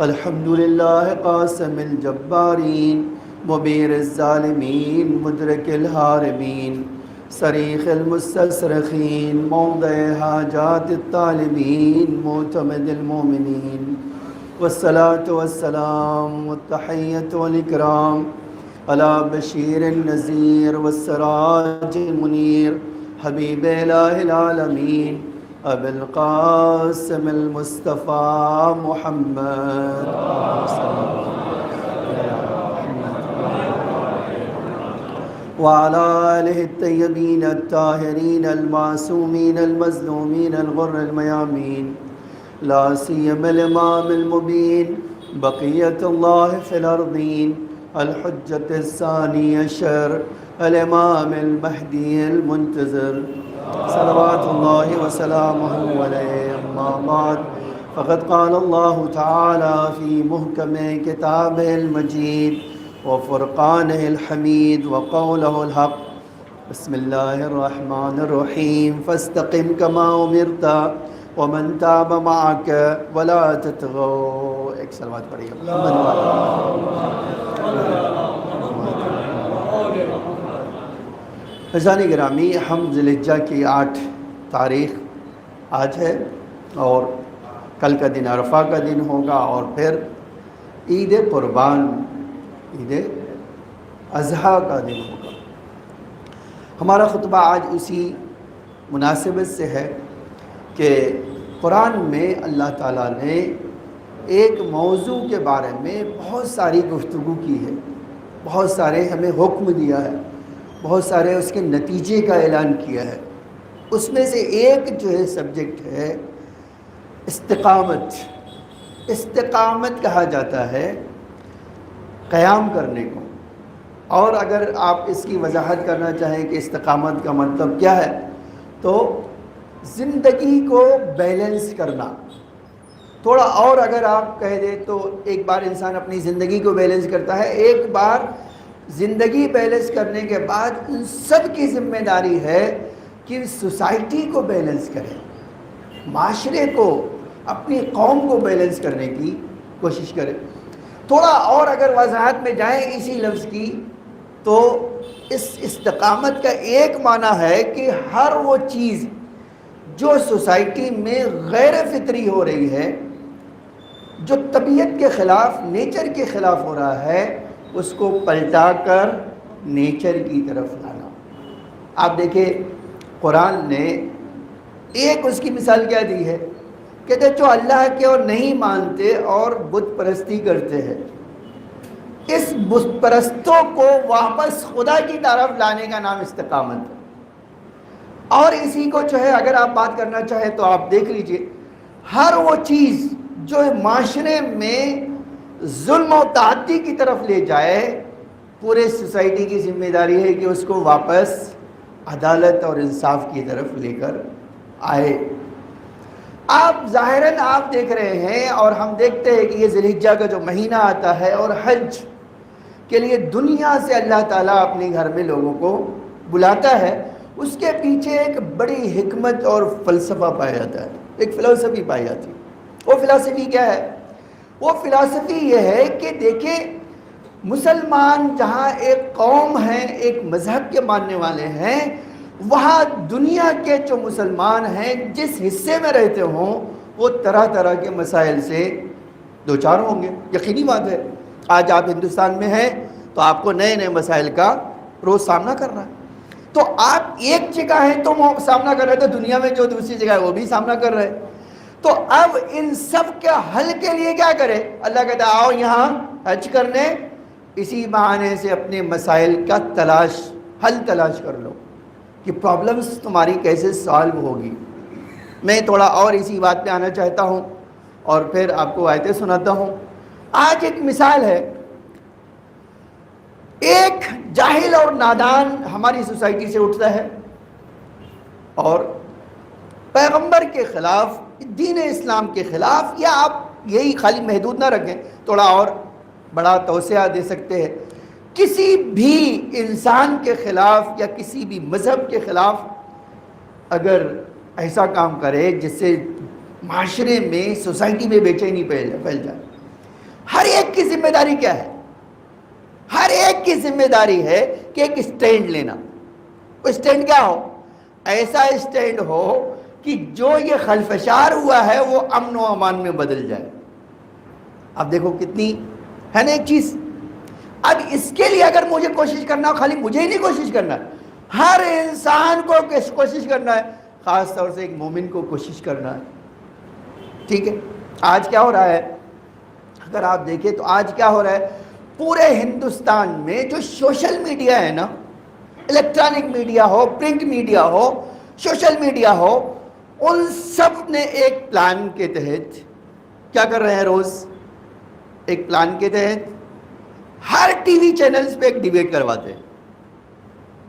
الحمد للہ قاسم الجبارین مبیر الظالمین مدرک الحارمین صریخ المستصرخین موضع حاجات الطالبین معتمد المؤمنین والصلاة والسلام والتحیۃ والاکرام علی بشیر النذیر والسراج المنیر حبیب الہ العالمین ابو القاسم المصطفیٰ محمد وعلى آلہ الطیبین الطاہرین المعصومین المظلومین الغر الميامین لا سیما الامام المبین بقیت اللہ فی الارضین الحجۃ الثانی عشر الامام المہدی المنتظر صلوات اللہ وسلامہ علیہ اما بعد فقد قال اللہ تعالی فی محکم کتابہ المجید وفرقانہ الحمید وقولہ الحق بسم اللہ الرحمن الرحیم فاستقم کما امرت ومن تاب معک ولا تطغوا. ایک صلوات پڑھیے. عزیزان گرامی، ہم ذی الحجہ کی 8 تاریخ آج ہے اور کل کا دن عرفہ کا دن ہوگا اور پھر عید قربان، عید اضحیٰ کا دن ہوگا. ہمارا خطبہ آج اسی مناسبت سے ہے کہ قرآن میں اللہ تعالیٰ نے ایک موضوع کے بارے میں بہت ساری گفتگو کی ہے، بہت سارے ہمیں حکم دیا ہے، بہت سارے اس کے نتیجے کا اعلان کیا ہے. اس میں سے ایک جو ہے سبجیکٹ ہے استقامت. استقامت کہا جاتا ہے قیام کرنے کو. اور اگر آپ اس کی وضاحت کرنا چاہیں کہ استقامت کا مطلب کیا ہے تو زندگی کو بیلنس کرنا. تھوڑا اور اگر آپ کہہ دیں تو ایک بار انسان اپنی زندگی کو بیلنس کرتا ہے، ایک بار زندگی بیلنس کرنے کے بعد ان سب کی ذمہ داری ہے کہ سوسائٹی کو بیلنس کرے، معاشرے کو، اپنی قوم کو بیلنس کرنے کی کوشش کرے. تھوڑا اور اگر وضاحت میں جائیں اسی لفظ کی تو اس استقامت کا ایک معنی ہے کہ ہر وہ چیز جو سوسائٹی میں غیر فطری ہو رہی ہے، جو طبیعت کے خلاف، نیچر کے خلاف ہو رہا ہے، اس کو پلٹا کر نیچر کی طرف لانا. آپ دیکھیں قرآن نے ایک اس کی مثال کیا دی ہے، کہتے جو اللہ کے اور نہیں مانتے اور بت پرستی کرتے ہیں، اس بت پرستوں کو واپس خدا کی طرف لانے کا نام استقامت ہے. اور اسی کو جو ہے اگر آپ بات کرنا چاہیں تو آپ دیکھ لیجئے، ہر وہ چیز جو معاشرے میں ظلم و تعدی کی طرف لے جائے، پورے سوسائٹی کی ذمہ داری ہے کہ اس کو واپس عدالت اور انصاف کی طرف لے کر آئے. آپ ظاہراً آپ دیکھ رہے ہیں اور ہم دیکھتے ہیں کہ یہ ذی الحجہ کا جو مہینہ آتا ہے اور حج کے لیے دنیا سے اللہ تعالیٰ اپنے گھر میں لوگوں کو بلاتا ہے، اس کے پیچھے ایک بڑی حکمت اور فلسفہ پایا جاتا ہے، ایک فلسفی پائی جاتی ہے. وہ فلسفی کیا ہے؟ وہ فلسفی یہ ہے کہ دیکھیں مسلمان جہاں ایک قوم ہے، ایک مذہب کے ماننے والے ہیں، وہاں دنیا کے جو مسلمان ہیں جس حصے میں رہتے ہوں وہ طرح طرح کے مسائل سے دوچار ہوں گے. یقینی بات ہے، آج آپ ہندوستان میں ہیں تو آپ کو نئے نئے مسائل کا روز سامنا کرنا ہے. تو آپ ایک جگہ ہیں تو وہ سامنا کر رہے تو دنیا میں جو دوسری جگہ ہے وہ بھی سامنا کر رہے. تو اب ان سب کے حل کے لیے کیا کرے؟ اللہ کہتا ہے آؤ یہاں حج کرنے، اسی بہانے سے اپنے مسائل کا حل تلاش کر لو کہ پرابلمز تمہاری کیسے سالو ہوگی. میں تھوڑا اور اسی بات پہ آنا چاہتا ہوں اور پھر آپ کو آیتیں سناتا ہوں. آج ایک مثال ہے، ایک جاہل اور نادان ہماری سوسائٹی سے اٹھتا ہے اور پیغمبر کے خلاف، دین اسلام کے خلاف، یا آپ یہی خالی محدود نہ رکھیں، تھوڑا اور بڑا توسعہ دے سکتے ہیں، کسی بھی انسان کے خلاف یا کسی بھی مذہب کے خلاف اگر ایسا کام کرے جس سے معاشرے میں، سوسائٹی میں بے چینی پھیل جائے. ہر ایک کی ذمہ داری کیا ہے؟ ہر ایک کی ذمہ داری ہے کہ ایک اسٹینڈ لینا. وہ اسٹینڈ کیا ہو؟ ایسا اسٹینڈ ہو کہ جو یہ خلفشار ہوا ہے وہ امن و امان میں بدل جائے. اب دیکھو کتنی ہے نا ایک چیز. اب اس کے لیے اگر مجھے کوشش کرنا ہو، خالی مجھے ہی نہیں کوشش کرنا، ہر انسان کو کوشش کرنا ہے، خاص طور سے ایک مومن کو کوشش کرنا ہے. ٹھیک ہے. آج کیا ہو رہا ہے؟ اگر آپ دیکھیں تو آج کیا ہو رہا ہے پورے ہندوستان میں، جو سوشل میڈیا ہے نا، الیکٹرانک میڈیا ہو، پرنٹ میڈیا ہو، سوشل میڈیا ہو، ان سب نے ایک پلان کے تحت کیا کر رہے ہیں؟ روز ایک پلان کے تحت ہر ٹی وی چینلز پہ ایک ڈیبیٹ کرواتے ہیں.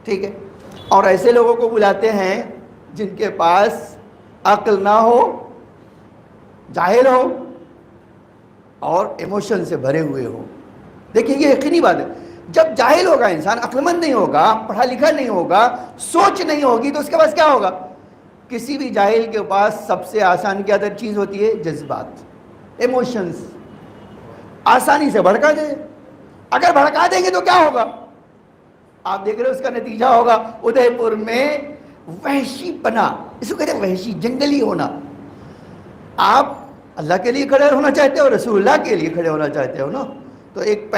ٹھیک ہے. اور ایسے لوگوں کو بلاتے ہیں جن کے پاس عقل نہ ہو، جاہل ہو اور ایموشن سے بھرے ہوئے ہو. دیکھیں یہ یقینی بات ہے، جب جاہل ہوگا انسان، عقل مند نہیں ہوگا، پڑھا لکھا نہیں ہوگا، سوچ نہیں ہوگی، تو اس کے پاس کیا ہوگا؟ کسی بھی جاہل کے پاس سب سے آسان کیا چیز ہوتی ہے؟ جذبات، ایموشنز. آسانی سے بھڑکا دے. اگر بھڑکا دیں گے تو کیا ہوگا؟ آپ دیکھ رہے اس کا نتیجہ ہوگا ادے پور میں وحشی پنا، اس کو کہتے ہیں وحشی، جنگلی ہونا. آپ اللہ کے لیے کھڑے ہونا چاہتے ہو، رسول اللہ کے لیے کھڑے ہونا چاہتے ہو نا، تو ایک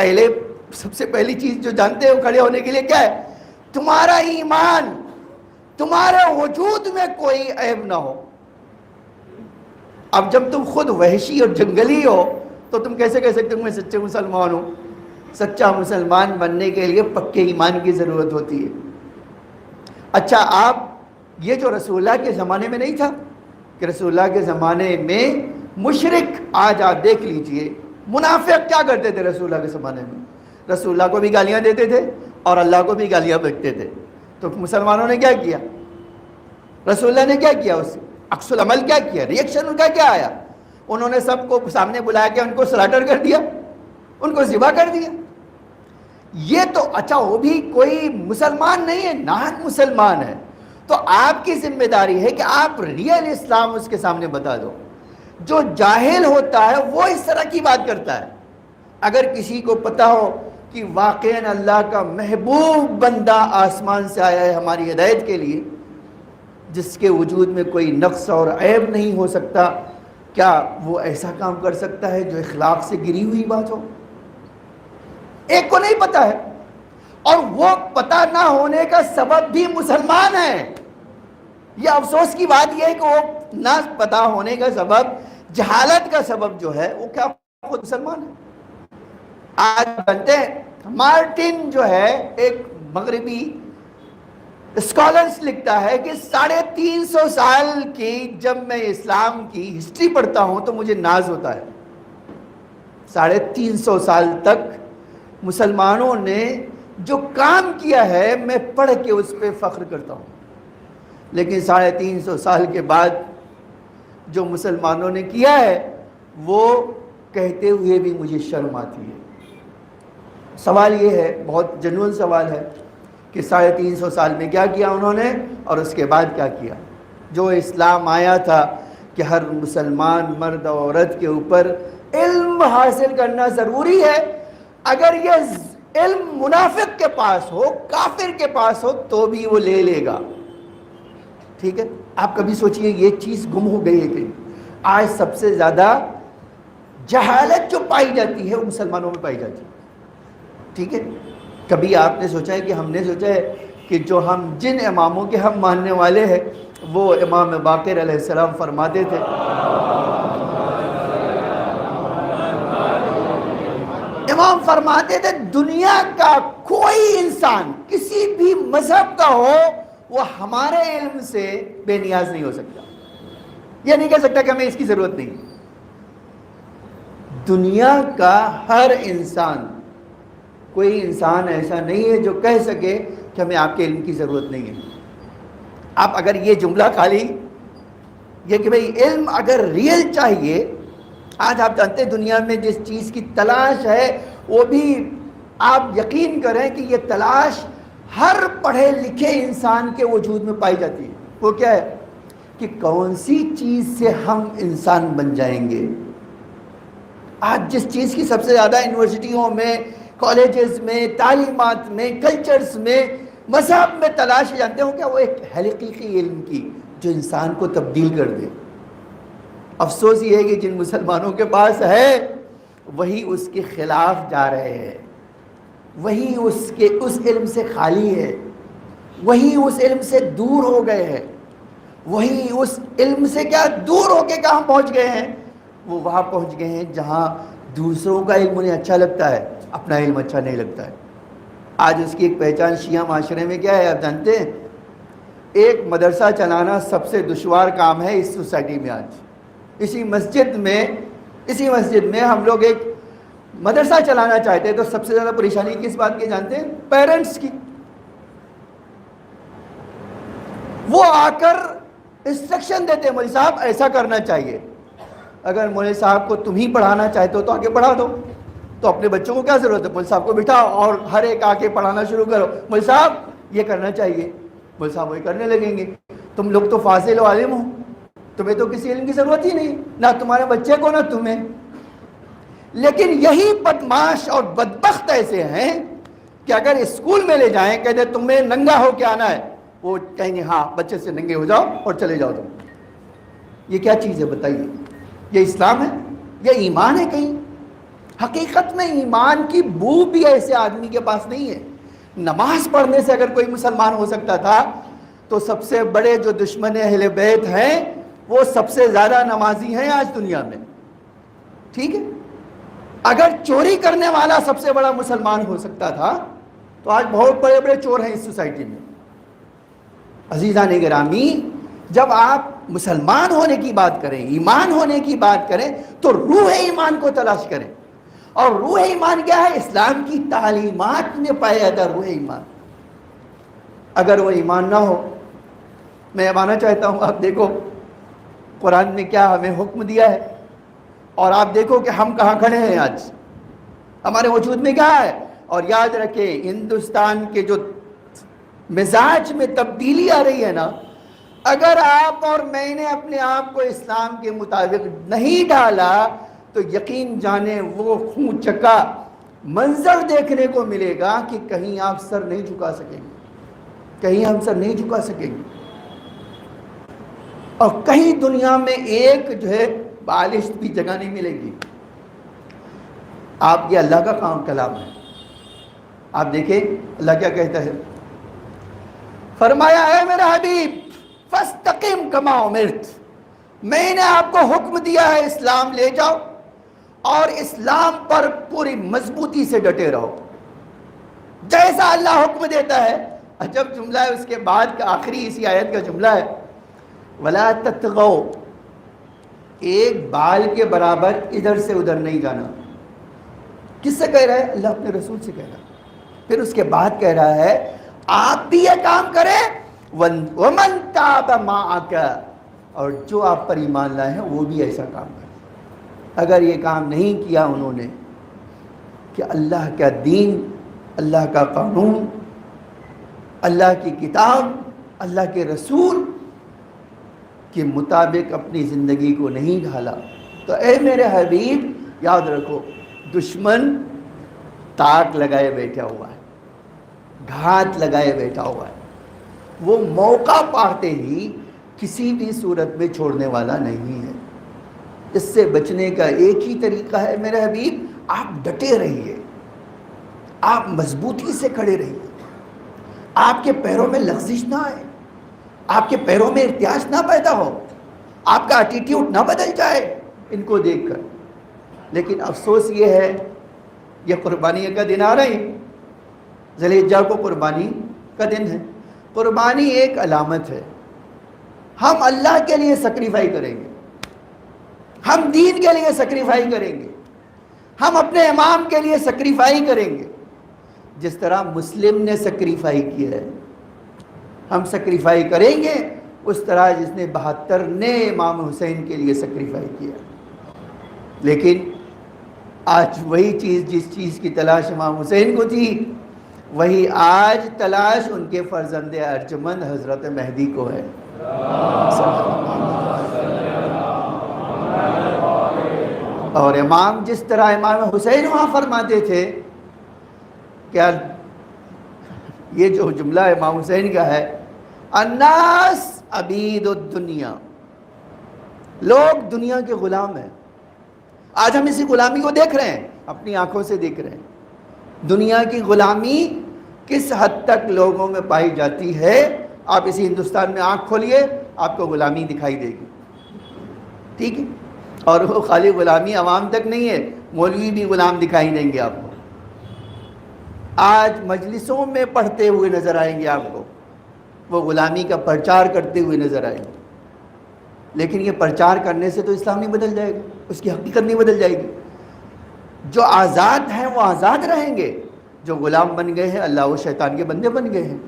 سب سے پہلی چیز جو جانتے ہو کھڑے ہونے کے لیے کیا ہے؟ تمہارا ایمان، تمہارے وجود میں کوئی عیب نہ ہو. اب جب تم خود وحشی اور جنگلی ہو تو تم کیسے کہہ سکتے ہو میں سچے مسلمان ہوں؟ سچا مسلمان بننے کے لیے پکے ایمان کی ضرورت ہوتی ہے. اچھا، آپ یہ جو رسول اللہ کے زمانے میں نہیں تھا کہ رسول اللہ کے زمانے میں مشرک، آج آپ دیکھ لیجئے منافق کیا کرتے تھے رسول اللہ کے زمانے میں؟ رسول اللہ کو بھی گالیاں دیتے تھے اور اللہ کو بھی گالیاں بکتے تھے. تو مسلمانوں نے کیا کیا؟ رسول اللہ نے کیا کیا؟ اس عکس العمل کیا کیا؟ ریئیکشن ان کا کیا آیا؟ انہوں نے سب کو سامنے بلایا کہ ان کو سلاٹر کر دیا، ان کو ذبح کر دیا. یہ تو اچھا وہ بھی کوئی مسلمان نہیں ہے، نان مسلمان ہے. تو آپ کی ذمہ داری ہے کہ آپ ریئل اسلام اس کے سامنے بتا دو. جو جاہل ہوتا ہے وہ اس طرح کی بات کرتا ہے. اگر کسی کو پتا ہو کہ واقعاً اللہ کا محبوب بندہ آسمان سے آیا ہے ہماری ہدایت کے لیے، جس کے وجود میں کوئی نقص اور عیب نہیں ہو سکتا، کیا وہ ایسا کام کر سکتا ہے جو اخلاق سے گری ہوئی بات ہو؟ ایک کو نہیں پتا ہے، اور وہ پتہ نہ ہونے کا سبب بھی مسلمان ہے. یہ افسوس کی بات یہ ہے کہ وہ نہ پتہ ہونے کا سبب، جہالت کا سبب جو ہے وہ کیا خود مسلمان ہے. آج بنتے ہیں مارٹن جو ہے ایک مغربی اسکالرز لکھتا ہے کہ 350 سال کی جب میں اسلام کی ہسٹری پڑھتا ہوں تو مجھے ناز ہوتا ہے. 350 سال تک مسلمانوں نے جو کام کیا ہے میں پڑھ کے اس پہ فخر کرتا ہوں، لیکن 350 سال کے بعد جو مسلمانوں نے کیا ہے وہ کہتے ہوئے بھی مجھے شرم آتی ہے. سوال یہ ہے، بہت جنون سوال ہے کہ 350 سال میں کیا کیا انہوں نے اور اس کے بعد کیا کیا. جو اسلام آیا تھا کہ ہر مسلمان مرد و عورت کے اوپر علم حاصل کرنا ضروری ہے. اگر یہ علم منافق کے پاس ہو، کافر کے پاس ہو تو بھی وہ لے لے گا. ٹھیک ہے. آپ کبھی سوچئے یہ چیز گم ہو گئی ہے کہ آج سب سے زیادہ جہالت جو پائی جاتی ہے وہ مسلمانوں میں پائی جاتی ہے. ٹھیک ہے. کبھی آپ نے سوچا ہے کہ ہم نے سوچا ہے کہ جو ہم جن اماموں کے ہم ماننے والے ہیں وہ امام باقر علیہ السلام فرماتے تھے، امام فرماتے تھے دنیا کا کوئی انسان کسی بھی مذہب کا ہو وہ ہمارے علم سے بے نیاز نہیں ہو سکتا. یہ نہیں کہہ سکتا کہ ہمیں اس کی ضرورت نہیں. دنیا کا ہر انسان، کوئی انسان ایسا نہیں ہے جو کہہ سکے کہ ہمیں آپ کے علم کی ضرورت نہیں ہے. آپ اگر یہ جملہ خالی یہ کہ بھئی علم اگر ریئل چاہیے، آج آپ جانتے ہیں دنیا میں جس چیز کی تلاش ہے وہ بھی آپ یقین کریں کہ یہ تلاش ہر پڑھے لکھے انسان کے وجود میں پائی جاتی ہے. وہ کیا ہے کہ کون سی چیز سے ہم انسان بن جائیں گے. آج جس چیز کی سب سے زیادہ یونیورسٹیوں میں، کالجز میں، تعلیمات میں، کلچرز میں، مذہب میں تلاش جانتے ہو کیا؟ وہ ایک حقیقی علم کی جو انسان کو تبدیل کر دے۔ افسوس یہ ہے کہ جن مسلمانوں کے پاس ہے وہی اس کے خلاف جا رہے ہیں، وہی اس علم سے خالی ہے، وہی اس علم سے دور ہو گئے ہیں، وہی اس علم سے کیا دور ہو کے کہاں پہنچ گئے ہیں؟ وہ وہاں پہنچ گئے ہیں جہاں دوسروں کا علم انہیں اچھا لگتا ہے، اپنا علم اچھا نہیں لگتا ہے۔ آج اس کی ایک پہچان شیعہ معاشرے میں کیا ہے آپ جانتے ہیں؟ ایک مدرسہ چلانا سب سے دشوار کام ہے اس سوسائٹی میں۔ آج اسی مسجد میں ہم لوگ ایک مدرسہ چلانا چاہتے ہیں تو سب سے زیادہ پریشانی کس بات کی جانتے ہیں؟ پیرنٹس کی۔ وہ آ کر انسٹرکشن دیتے ہیں، مولوی صاحب ایسا کرنا چاہیے۔ اگر مولوی صاحب کو تم ہی پڑھانا چاہتے ہو تو آگے پڑھا دو، تو اپنے بچوں کو کیا ضرورت ہے؟ مولوی صاحب کو بٹھاؤ اور ہر ایک آ کے پڑھانا شروع کرو، مولوی صاحب یہ کرنا چاہیے، مولوی صاحب وہی کرنے لگیں گے۔ تم لوگ تو فاضل و عالم ہو، تمہیں تو کسی علم کی ضرورت ہی نہیں، نہ تمہارے بچے کو نہ تمہیں۔ لیکن یہی بدماش اور بدبخت ایسے ہیں کہ اگر اسکول میں لے جائیں کہتے تمہیں ننگا ہو کے آنا ہے، وہ کہیں گے ہاں بچے سے ننگے ہو جاؤ اور چلے جاؤ تم۔ یہ کیا چیز ہے بتائیے؟ یہ اسلام ہے؟ یہ ایمان ہے کہیں؟ حقیقت میں ایمان کی بو بھی ایسے آدمی کے پاس نہیں ہے۔ نماز پڑھنے سے اگر کوئی مسلمان ہو سکتا تھا تو سب سے بڑے جو دشمن اہل بیت ہیں وہ سب سے زیادہ نمازی ہیں آج دنیا میں، ٹھیک ہے؟ اگر چوری کرنے والا سب سے بڑا مسلمان ہو سکتا تھا تو آج بہت بڑے بڑے چور ہیں اس سوسائٹی میں۔ عزیزان گرامی، جب آپ مسلمان ہونے کی بات کریں، ایمان ہونے کی بات کریں تو روح ایمان کو تلاش کریں۔ اور روح ایمان کیا ہے؟ اسلام کی تعلیمات میں پایا جاتا ہے روح ایمان۔ اگر وہ ایمان نہ ہو، میں مانا چاہتا ہوں آپ دیکھو قرآن نے کیا ہمیں حکم دیا ہے، اور آپ دیکھو کہ ہم کہاں کھڑے ہیں آج، ہمارے وجود میں کیا ہے۔ اور یاد رکھیں ہندوستان کے جو مزاج میں تبدیلی آ رہی ہے نا، اگر آپ اور میں نے اپنے آپ کو اسلام کے مطابق نہیں ڈالا تو یقین جانیں وہ خون چکا منظر دیکھنے کو ملے گا کہ کہیں آپ سر نہیں جھکا سکیں گے، کہیں ہم سر نہیں جھکا سکیں گے، اور کہیں دنیا میں ایک جو ہے بالشت بھی جگہ نہیں ملے گی۔ آپ یہ اللہ کا کلام ہے، آپ دیکھیں اللہ کیا کہتا ہے، فرمایا اے میرا حبیب فاستقم کما امرت، میں نے آپ کو حکم دیا ہے اسلام لے جاؤ اور اسلام پر پوری مضبوطی سے ڈٹے رہو جیسا اللہ حکم دیتا ہے۔ عجب جملہ ہے، اس کے بعد کا آخری اسی آیت کا جملہ ہے وَلَا تَطْغَوْا، ایک بال کے برابر ادھر سے ادھر نہیں جانا۔ کس سے کہہ رہا ہے؟ اللہ اپنے رسول سے کہہ رہا ہے۔ پھر اس کے بعد کہہ رہا ہے آپ بھی یہ کام کریں وَمَنْ تَابَ مَعَكَ، اور جو آپ پر ایمان لائے ہیں وہ بھی ایسا کام کریں۔ اگر یہ کام نہیں کیا انہوں نے کہ اللہ کا دین، اللہ کا قانون، اللہ کی کتاب، اللہ کے رسول کے مطابق اپنی زندگی کو نہیں ڈھالا، تو اے میرے حبیب یاد رکھو دشمن تاک لگائے بیٹھا ہوا ہے، گھات لگائے بیٹھا ہوا ہے، وہ موقع پاتے ہی کسی بھی صورت میں چھوڑنے والا نہیں ہے۔ اس سے بچنے کا ایک ہی طریقہ ہے میرے حبیب، آپ ڈٹے رہیے، آپ مضبوطی سے کھڑے رہیے، آپ کے پیروں میں لغزش نہ آئے، آپ کے پیروں میں ارتیاش نہ پیدا ہو، آپ کا ایٹیٹیوڈ نہ بدل جائے ان کو دیکھ کر۔ لیکن افسوس یہ ہے، یہ قربانی کا دن آ رہے ہیں، ذی الحجہ کو قربانی کا دن ہے۔ قربانی ایک علامت ہے، ہم اللہ کے لیے سیکریفائی کریں گے، ہم دین کے لیے سیکریفائی کریں گے، ہم اپنے امام کے لیے سیکریفائی کریں گے، جس طرح مسلم نے سیکریفائی کیا ہے ہم سیکریفائی کریں گے، اس طرح جس نے 72 نے امام حسین کے لیے سیکریفائی کیا۔ لیکن آج وہی چیز، جس چیز کی تلاش امام حسین کو تھی، وہی آج تلاش ان کے فرزند ارجمند حضرت مہدی کو ہے۔ اور امام جس طرح امام حسین وہاں فرماتے تھے، کیا یہ جو جملہ امام حسین کا ہے، الناس عبید الدنیا، لوگ دنیا کے غلام ہیں۔ آج ہم اسی غلامی کو دیکھ رہے ہیں، اپنی آنکھوں سے دیکھ رہے ہیں۔ دنیا کی غلامی کس حد تک لوگوں میں پائی جاتی ہے، آپ اسی ہندوستان میں آنکھ کھولیے، آپ کو غلامی دکھائی دے گی، ٹھیک ہے؟ اور وہ خالی غلامی عوام تک نہیں ہے، مولوی بھی غلام دکھائی دیں گے آپ کو۔ آج مجلسوں میں پڑھتے ہوئے نظر آئیں گے آپ کو، وہ غلامی کا پرچار کرتے ہوئے نظر آئیں گے۔ لیکن یہ پرچار کرنے سے تو اسلام نہیں بدل جائے گا، اس کی حقیقت نہیں بدل جائے گی۔ جو آزاد ہیں وہ آزاد رہیں گے، جو غلام بن گئے ہیں اللہ و شیطان کے بندے بن گئے ہیں۔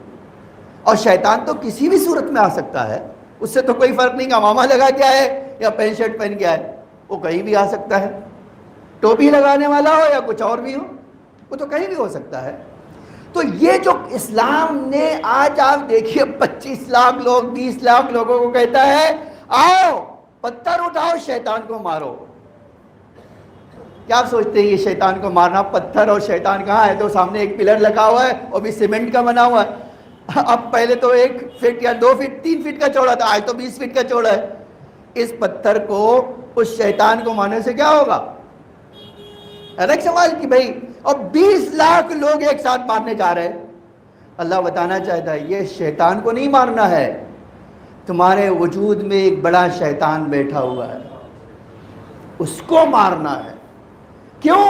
اور شیطان تو کسی بھی صورت میں آ سکتا ہے، اس سے تو کوئی فرق نہیں کہ امامہ لگا کے آئے یا پینٹ شرٹ پہن کے آئے، وہ کہیں بھی آ سکتا ہے۔ ٹوپی لگانے والا ہو یا کچھ اور بھی ہو، وہ تو کہیں بھی ہو سکتا ہے۔ تو یہ جو اسلام نے آج آپ دیکھیے 25 لاکھ لوگ 20 لاکھ لوگوں کو کہتا ہے آؤ پتھر اٹھاؤ شیطان کو مارو۔ کیا آپ سوچتے ہیں یہ شیطان کو مارنا، پتھر اور شیطان کہاں ہے؟ تو سامنے ایک پلر لگا ہوا ہے، وہ بھی سیمنٹ کا بنا ہوا ہے۔ اب پہلے تو 1 فٹ یا 2 فٹ 3 فٹ کا چوڑا تھا، آج تو 20 فٹ کا چوڑا ہے۔ اس پتھر کو اس شیطان کو مارنے سے کیا ہوگا؟ ایک سوال کہ بھائی اور 20 لاکھ لوگ ایک ساتھ مارنے جا رہے ہیں۔ اللہ بتانا چاہتا ہے یہ شیطان کو نہیں مارنا ہے، تمہارے وجود میں ایک بڑا شیطان بیٹھا ہوا ہے، اس کو مارنا ہے۔ کیوں؟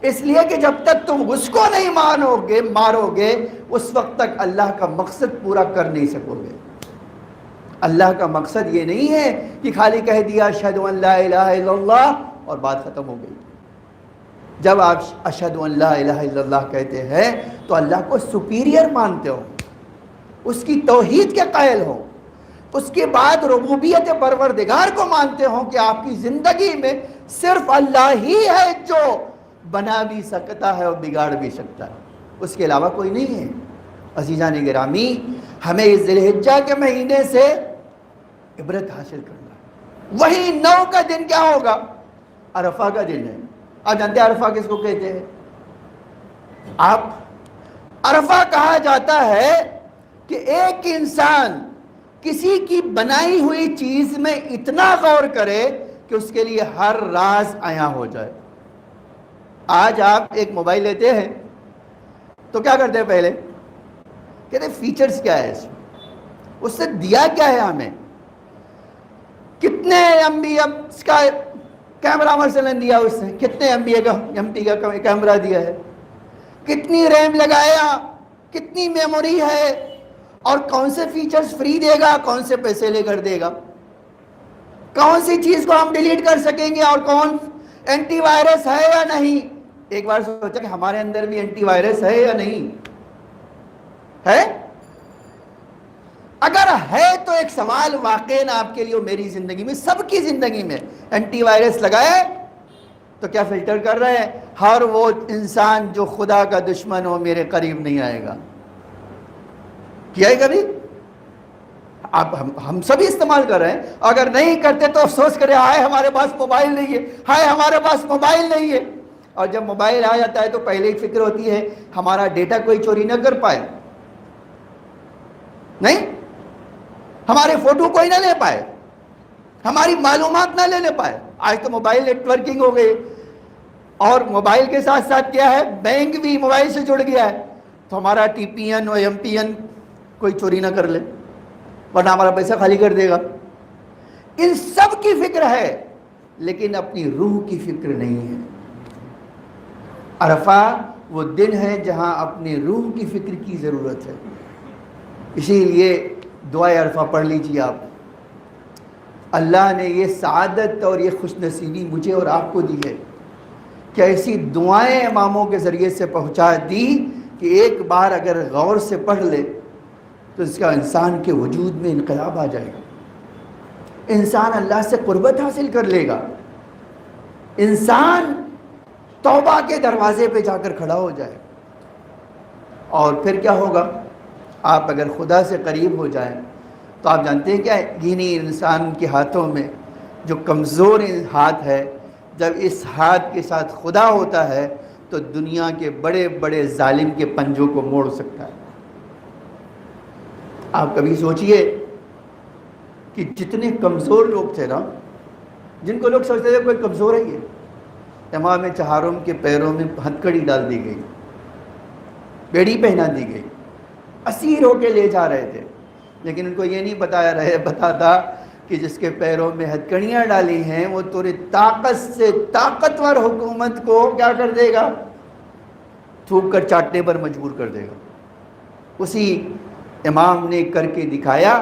اس لیے کہ جب تک تم اس کو نہیں مارو گے اس وقت تک اللہ کا مقصد پورا کر نہیں سکو گے۔ اللہ کا مقصد یہ نہیں ہے کہ خالی کہہ دیا اشہد ان لا الہ الا اللہ اور بات ختم ہو گئی۔ جب آپ اشہد ان لا الہ الا اللہ کہتے ہیں تو اللہ کو سپیریئر مانتے ہو، اس کی توحید کے قائل ہو، اس کے بعد ربوبیت پروردگار کو مانتے ہو کہ آپ کی زندگی میں صرف اللہ ہی ہے جو بنا بھی سکتا ہے اور بگاڑ بھی سکتا ہے، اس کے علاوہ کوئی نہیں ہے۔ عزیزان گرامی، ہمیں اس ذی الحجہ کے مہینے سے عبرت حاصل کرنا ہے۔ وہی 9 کا دن کیا ہوگا؟ عرفہ کا دن ہے۔ آپ جانتے ہیں عرفہ کس کو کہتے ہیں؟ آپ عرفہ کہا جاتا ہے کہ ایک انسان کسی کی بنائی ہوئی چیز میں اتنا غور کرے کہ اس کے لیے ہر راز عیاں ہو جائے۔ آج آپ ایک موبائل لیتے ہیں تو کیا کرتے ہیں؟ پہلے کہتے ہیں فیچرز کیا ہے اس سے دیا کیا ہے ہمیں، کتنے ایم بی اس کا کیمرہ مرسلن دیا، اس نے کتنے ایم پی کا کیمرہ دیا ہے، کتنی ریم لگایا، کتنی میموری ہے، اور کون سے فیچرز فری دے گا، کون سے پیسے لے کر دے گا، کون سی چیز کو ہم ڈیلیٹ کر سکیں گے اور کون اینٹی وائرس ہے یا نہیں۔ ایک بار سوچا کہ ہمارے اندر بھی اینٹی وائرس ہے یا نہیں ہے؟ اگر ہے تو ایک سوال واقعی نا آپ کے لیے اور میری زندگی میں، سب کی زندگی میں اینٹی وائرس لگائے تو کیا فلٹر کر رہے ہیں؟ ہر وہ انسان جو خدا کا دشمن ہو میرے قریب نہیں آئے گا۔ کیا ہے کبھی؟ اب ہم سبھی استعمال کر رہے ہیں، اگر نہیں کرتے تو افسوس کرے ہائے ہمارے پاس موبائل نہیں ہے، ہائے ہمارے پاس موبائل نہیں ہے۔ اور جب موبائل آ جاتا ہے تو پہلے ہی فکر ہوتی ہے ہمارا ڈیٹا کوئی چوری نہ کر پائے، نہیں، ہمارے فوٹو کوئی نہ لے پائے، ہماری معلومات نہ لینے پائے۔ آج تو موبائل نیٹ ورکنگ ہو گئی، اور موبائل کے ساتھ ساتھ کیا ہے، بینک بھی موبائل سے جڑ گیا ہے، تو ہمارا ٹی پی این اور ایم پی این کوئی چوری نہ کر لے ورنہ ہمارا پیسہ خالی کر دے گا۔ ان سب کی فکر ہے لیکن اپنی روح کی فکر نہیں ہے۔ عرفہ وہ دن ہے جہاں اپنی روح کی فکر کی ضرورت ہے۔ اسی لیے دعائے عرفہ پڑھ لیجیے آپ۔ اللہ نے یہ سعادت اور یہ خوش نصیبی مجھے اور آپ کو دی ہے کہ ایسی دعائیں اماموں کے ذریعے سے پہنچا دی کہ ایک بار اگر غور سے پڑھ لے تو اس کا انسان کے وجود میں انقلاب آ جائے گا، انسان اللہ سے قربت حاصل کر لے گا، انسان توبہ کے دروازے پہ جا کر کھڑا ہو جائے۔ اور پھر کیا ہوگا؟ آپ اگر خدا سے قریب ہو جائیں تو آپ جانتے ہیں کیا، انسان کے ہاتھوں میں جو کمزور ہاتھ ہے جب اس ہاتھ کے ساتھ خدا ہوتا ہے تو دنیا کے بڑے بڑے ظالم کے پنجوں کو موڑ سکتا ہے۔ آپ کبھی سوچئے کہ جتنے کمزور لوگ تھے نا، جن کو لوگ سمجھتے تھے کوئی کمزور ہے، یہ امام چہارم کے پیروں میں ہتھکڑی ڈال دی گئی، بیڑی پہنا دی گئی، اسیر ہو کے لے جا رہے تھے، لیکن ان کو یہ نہیں بتا تھا کہ جس کے پیروں میں ہتھکڑیاں ڈالی ہیں وہ تھوڑی طاقت سے طاقتور حکومت کو کیا کر دے گا؟ تھوک کر چاٹنے پر مجبور کر دے گا۔ اسی امام نے کر کے دکھایا،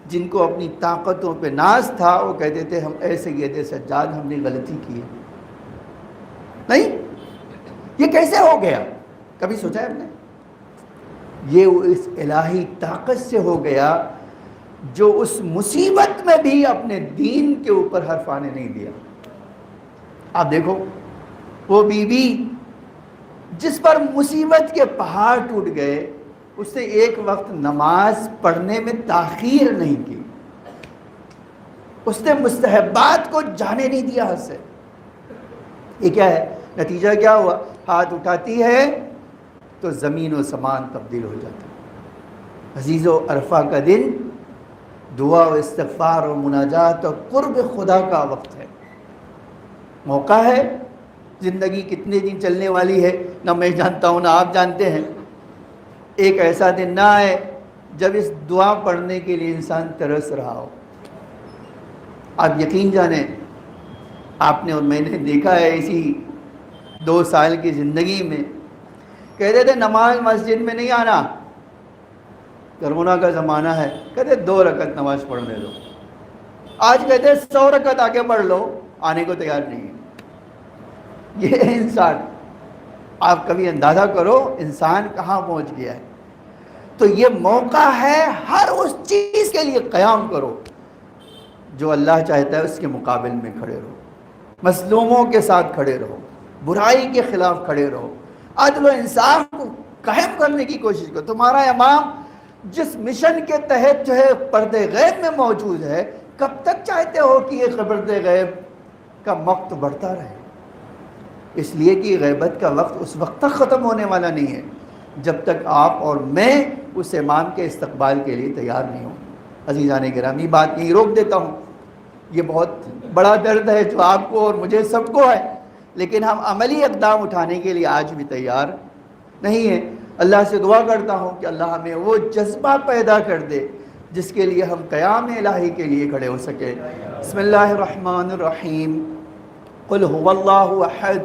جن کو اپنی طاقتوں پہ ناز تھا وہ کہتے تھے ہم ایسے یہ سجاد ہم نے غلطی کی ہے۔ نہیں، یہ کیسے ہو گیا؟ کبھی سوچا ہے ہم نے؟ یہ اس الہی طاقت سے ہو گیا جو اس مصیبت میں بھی اپنے دین کے اوپر حرف آنے نہیں دیا۔ آپ دیکھو وہ بی بی جس پر مصیبت کے پہاڑ ٹوٹ گئے، اس نے ایک وقت نماز پڑھنے میں تاخیر نہیں کی، اس نے مستحبات کو جانے نہیں دیا حد سے۔ یہ کیا ہے؟ نتیجہ کیا ہوا؟ ہاتھ اٹھاتی ہے تو زمین و سمان تبدیل ہو جاتا ہے۔ عزیزو، عرفہ کا دن دعا و استغفار و مناجات اور قرب خدا کا وقت ہے، موقع ہے۔ زندگی کتنے دن چلنے والی ہے نہ میں جانتا ہوں نہ آپ جانتے ہیں۔ ایک ایسا دن نہ آئے جب اس دعا پڑھنے کے لیے انسان ترس رہا ہو۔ آپ یقین جانیں، آپ نے اور میں نے دیکھا ہے اسی 2 سال کی زندگی میں، کہتے تھے نماز مسجد میں نہیں آنا، کرونا کا زمانہ ہے، کہتے 2 رکعت نماز پڑھنے دو۔ آج کہتے 100 رکعت آگے پڑھ لو، آنے کو تیار نہیں ہے۔ یہ انسان، آپ کبھی اندازہ کرو انسان کہاں پہنچ گیا ہے۔ تو یہ موقع ہے، ہر اس چیز کے لیے قیام کرو جو اللہ چاہتا ہے، اس کے مقابل میں کھڑے رہو، مظلوموں کے ساتھ کھڑے رہو، برائی کے خلاف کھڑے رہو، عدل و انصاف کو قائم کرنے کی کوشش کرو۔ تمہارا امام جس مشن کے تحت جو ہے پردے غیب میں موجود ہے، کب تک چاہتے ہو کہ یہ پردے غیب کا وقت بڑھتا رہے؟ اس لیے کہ غیبت کا وقت اس وقت تک ختم ہونے والا نہیں ہے جب تک آپ اور میں اس امام کے استقبال کے لیے تیار نہیں ہوں۔ عزیزان گرامی، بات یہیں روک دیتا ہوں۔ یہ بہت بڑا درد ہے جو آپ کو اور مجھے سب کو ہے، لیکن ہم عملی اقدام اٹھانے کے لیے آج بھی تیار نہیں ہیں۔ اللہ سے دعا کرتا ہوں کہ اللہ ہمیں وہ جذبہ پیدا کر دے جس کے لیے ہم قیام الہی کے لیے کھڑے ہو سکے۔ بسم اللہ الرحمن الرحیم۔ قل هو اللہ احد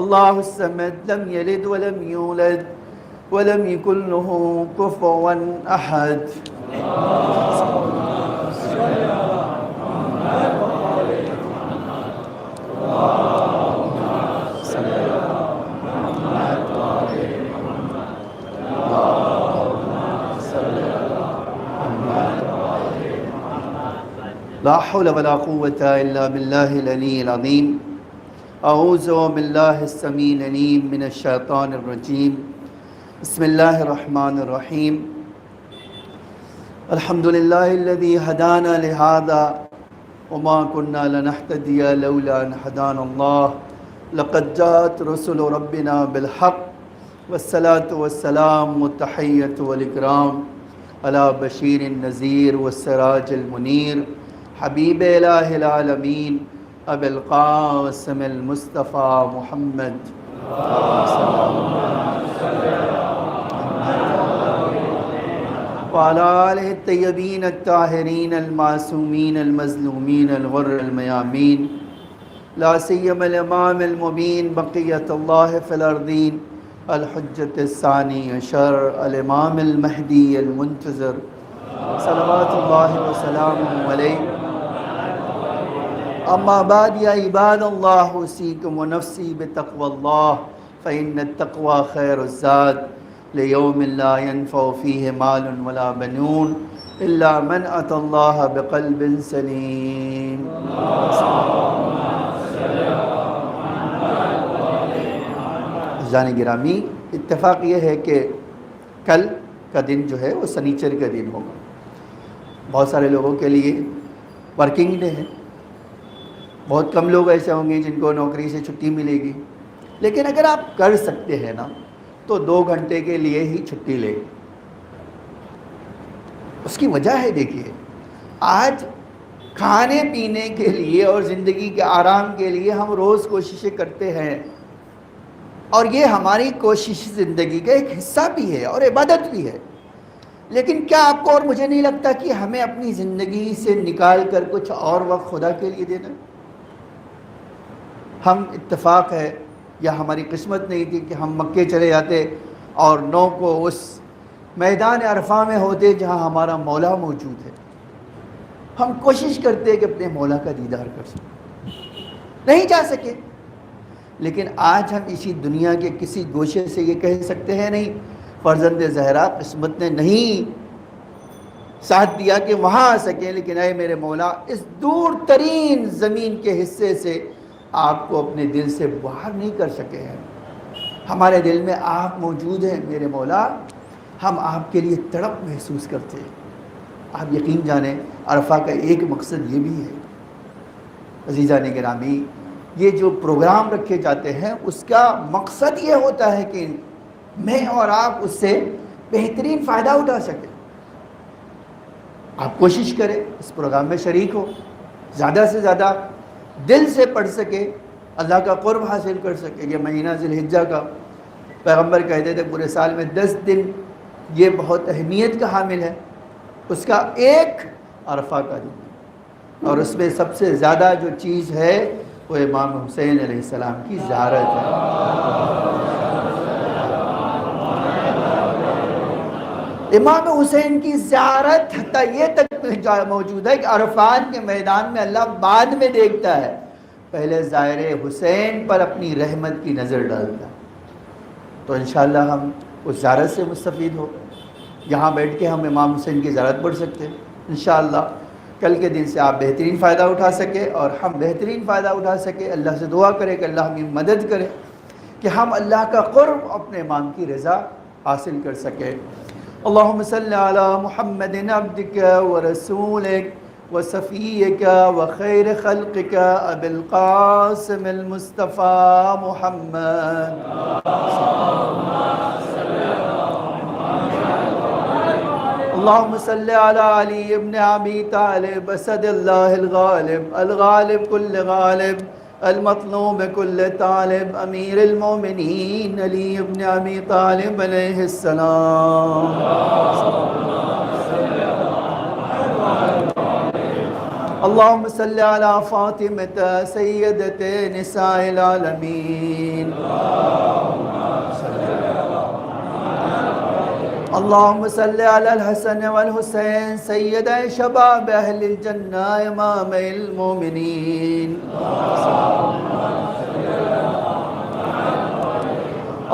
اللہ الصمد لم یلد ولم یولد ولم یکن له کفوا احد۔ لا حول ولا قوة إلا بالله العلي العظيم۔ أعوذ بالله السميع العليم من الشيطان الرجيم۔ بسم الله الرحمن الرحيم۔ الحمد لله الذي هدانا لهذا وما كنا لنهتدي لولا أن هدانا الله لقد جاءت رسل ربنا بالحق والصلاة والسلام والتحية والإكرام على بشير النذير والسراج المنير حبیب الہ العالمین ابی القاسم المصطفیٰ محمد وعلى آلہ الطیبین الطاہرین المعصومین المظلومین الغر المیامین، لا سیما الامام المبین بقیۃ اللہ فی الارضین الحجۃ الثانی عشر الامام المہدی المنتظر صلوات اللہ وسلامہ علیہ۔ اما بعد یا عباد اللہ، اوصیکم ونفسی بتقوی اللہ فإن التقوی خیر الزاد لیوم لا ينفع فیہ مال ولا بنون الا من أتی اللہ بقلب سلیم۔ جان گرامی، اتفاق یہ ہے کہ کل کا دن جو ہے وہ سنیچر کا دن ہوگا۔ بہت سارے لوگوں کے لیے ورکنگ ڈے ہے، بہت کم لوگ ایسے ہوں گے جن کو نوکری سے چھٹی ملے گی، لیکن اگر آپ کر سکتے ہیں نا تو 2 گھنٹے کے لیے ہی چھٹی لیں۔ اس کی وجہ ہے، دیکھیے آج کھانے پینے کے لیے اور زندگی کے آرام کے لیے ہم روز کوششیں کرتے ہیں، اور یہ ہماری کوشش زندگی کا ایک حصہ بھی ہے اور عبادت بھی ہے، لیکن کیا آپ کو اور مجھے نہیں لگتا کہ ہمیں اپنی زندگی سے نکال کر کچھ اور وقت خدا کے لیے دینا؟ ہم اتفاق ہے یا ہماری قسمت نہیں تھی کہ ہم مکے چلے جاتے اور 9 کو اس میدان عرفہ میں ہوتے جہاں ہمارا مولا موجود ہے، ہم کوشش کرتے کہ اپنے مولا کا دیدار کر سکیں، نہیں جا سکے، لیکن آج ہم اسی دنیا کے کسی گوشے سے یہ کہہ سکتے ہیں نہیں، فرزند زہرا قسمت نے نہیں ساتھ دیا کہ وہاں آ سکیں، لیکن اے میرے مولا اس دور ترین زمین کے حصے سے آپ کو اپنے دل سے باہر نہیں کر سکے ہیں، ہمارے دل میں آپ موجود ہیں میرے مولا، ہم آپ کے لیے تڑپ محسوس کرتے ہیں۔ آپ یقین جانیں عرفہ کا ایک مقصد یہ بھی ہے عزیزان گرامی، یہ جو پروگرام رکھے جاتے ہیں اس کا مقصد یہ ہوتا ہے کہ میں اور آپ اس سے بہترین فائدہ اٹھا سکیں۔ آپ کوشش کریں اس پروگرام میں شریک ہو، زیادہ سے زیادہ دل سے پڑھ سکے، اللہ کا قرب حاصل کر سکے۔ یہ مہینہ ذی الحجہ کا پیغمبر کہتے تھے پورے سال میں 10 دن یہ بہت اہمیت کا حامل ہے، اس کا ایک عرفہ کا دن ہے، اور اس میں سب سے زیادہ جو چیز ہے وہ امام حسین علیہ السلام کی زیارت ہے۔ امام حسین کی زیارت حتیٰ یہ تک موجود ہے کہ عرفات کے میدان میں اللہ بعد میں دیکھتا ہے، پہلے زائر حسین پر اپنی رحمت کی نظر ڈالتا ہے۔ تو انشاءاللہ ہم اس زیارت سے مستفید ہو، یہاں بیٹھ کے ہم امام حسین کی زیارت پڑھ سکتے ہیں انشاءاللہ۔ کل کے دن سے آپ بہترین فائدہ اٹھا سکے اور ہم بہترین فائدہ اٹھا سکے۔ اللہ سے دعا کرے کہ اللہ ہمیں مدد کرے کہ ہم اللہ کا قرب اپنے امام کی رضا حاصل کر سکے۔ اللہم صلی علی محمد عبدک ورسولک وصفیک وخیر خلقک ابی القاسم المصطفیٰ محمد۔ اللہم صلی علی علی ابن ابی طالب اسد اللہ الغالب، الغالب کل غالب، المطلوب کل طالب، امیر المومنین علی ابن ابی طالب علیہ السلام۔ اللہم صلی علی فاطمۃ سیدۃ نساء العالمین۔ اللہم صلی علی الحسن والحسین سید شباب اہل الجنہ امام المومنین۔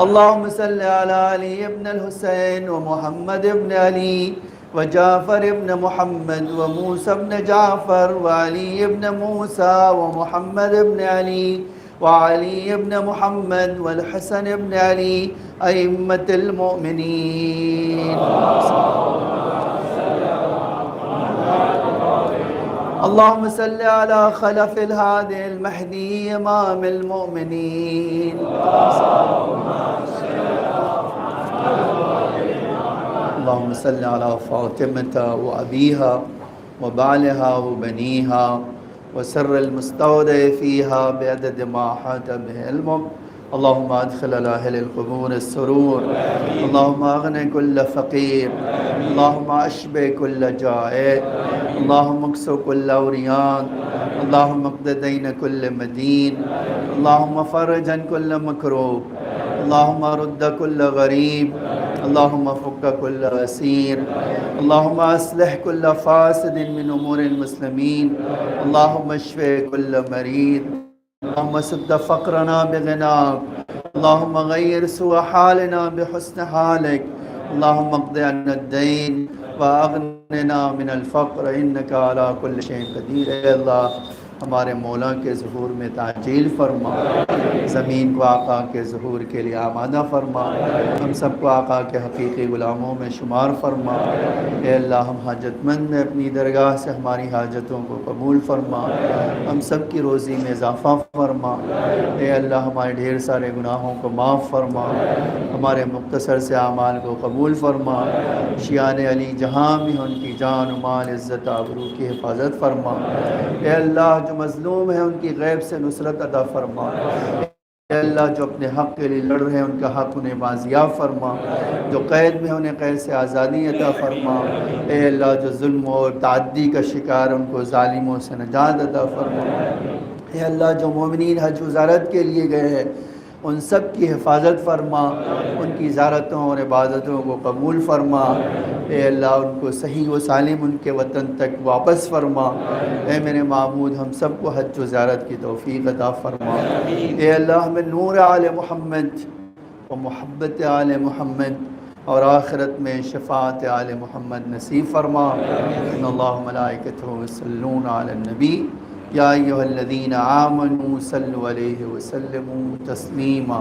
اللہم صلی علی علی ابن الحسین ومحمد ابن علی وجعفر ابن محمد وموسى ابن جعفر وعلی ابن موسى ومحمد ابن علی وعلی ابن محمد والحسن ابن علی ائمة المؤمنین۔ اللہم صلی علی خلف الہادی المہدی امام المؤمنین۔ اللہم صلی علی فاطمة وأبیها وبعلها وبنیها وسر المستودع فيها بعدد ما حاط به علمك۔ اللهم ادخل على اهل القبور السرور، اللهم اغن كل فقير، اللهم اشبع كل جائع، اللهم اكسو كل عريان، اللهم اقض دين كل مدين، اللهم فرج عن كل مكروب، اللهم رد كل غريب، اللهم فك كل اسير، اللهم اصلح كل فاسد من امور المسلمين، اللهم اشف كل مريض، اللهم سد فقرنا بغناك، اللهم غير سوء حالنا بحسن حالك، اللهم اقض عنا الدين واغننا من الفقر انك على كل شيء قدير۔ اے اللہ ہمارے مولا کے ظہور میں تعجیل فرما، زمین کو آقا کے ظہور کے لیے آمادہ فرما، ہم سب کو آقا کے حقیقی غلاموں میں شمار فرما۔ اے اللہ ہم حاجت مند میں اپنی درگاہ سے ہماری حاجتوں کو قبول فرما، ہم سب کی روزی میں اضافہ فرما۔ اے اللہ ہمارے ڈھیر سارے گناہوں کو معاف فرما، ہمارے مختصر سے اعمال کو قبول فرما۔ شیعان علی جہاں بھی ان کی جان و مال عزت آبرو کی حفاظت فرما۔ اے اللہ جو مظلوم ہیں ان کی غیب سے نصرت عطا فرما۔ اے اللہ جو اپنے حق کے لیے لڑ رہے ہیں ان کا حق انہیں بازیاب فرما، جو قید میں انہیں قید سے آزادی عطا فرما۔ اے اللہ جو ظلم اور تعدی کا شکار ان کو ظالموں سے نجات عطا فرما۔ اے اللہ جو مومنین حج و زیارت کے لیے گئے ہیں ان سب کی حفاظت فرما، ان کی زیارتوں اور عبادتوں کو قبول فرما۔ اے اللہ ان کو صحیح و سالم ان کے وطن تک واپس فرما۔ اے میرے معبود ہم سب کو حج و زیارت کی توفیق عطا فرما۔ اے اللہ ہمیں نور آل محمد و محبت آل محمد اور آخرت میں شفاعت آل محمد نصیب فرما۔ ان اللہ ملائکتہ یصلون علی النبی یا ایھا الذین آمنوا صلوا علیہ وسلموا تسلیما۔